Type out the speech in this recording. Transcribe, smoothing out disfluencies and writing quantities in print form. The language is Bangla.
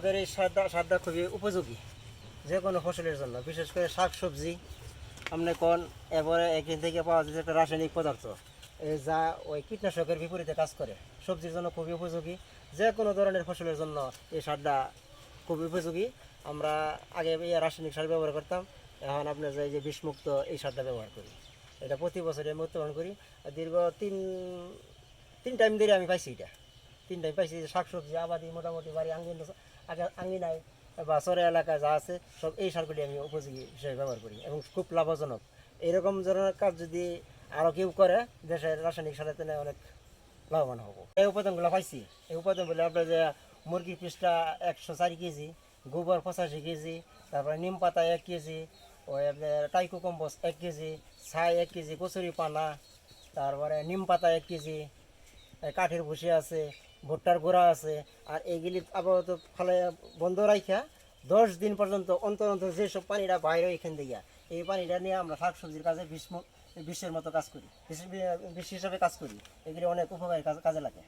আমাদের এই সারটা খুবই উপযোগী যে কোনো ফসলের জন্য, বিশেষ করে শাক সবজি আপনি কোন। এরপরে এখান থেকে পাওয়া যাচ্ছে একটা রাসায়নিক পদার্থ যা ওই কীটনাশকের বিপরীতে কাজ করে। সবজির জন্য খুবই উপযোগী, যে কোনো ধরনের ফসলের জন্য এই সারটা খুবই উপযোগী। আমরা আগে এই রাসায়নিক সার ব্যবহার করতাম, এখন আপনার যে বিষমুক্ত এই সারটা ব্যবহার করি। এটা প্রতি বছরে আমি উৎপাদন করি। দীর্ঘ তিন টাইম ধরে আমি পাইছি এটা। 3 টাইম পাইছি। শাকসবজি আবাদি মোটামুটি বাড়ি আঙ্গিনায় বা চরে এলাকায় যা আছে সব এই সারগুলি আমি উপযোগী হিসেবে ব্যবহার করি এবং খুব লাভজনক। এরকম ধরনের কাজ যদি আরও কেউ করে দেশের রাসায়নিক সারের থেকে অনেক লাভবান হবো। এই উপাদানগুলো পাইছি। এই উপাদানগুলো আপনার যে মুরগির পিসটা 104 কেজি, গোবর 85 কেজি, তারপরে নিম পাতা 1 কেজি, ওই আপনার টাইকো কম্পোস্ট 1 কেজি, ছাই 1 কেজি, কচুরি পানা, তারপরে নিম পাতা 1 কেজি, কাঠের ভুসি আছে, ভুট্টার গুঁড়া আছে। আর এইগুলি আপাতত ফলে বন্ধ রাখা 10 দিন পর্যন্ত অন্তর অন্তর যেসব পানিটা বাইরে এখান থেকে এই পানিটা নিয়ে আমরা শাকসবজির কাজে বিষের মতো কাজ করি, বিষ হিসাবে কাজ করি। এগুলি অনেক উপকারী কাজে লাগে।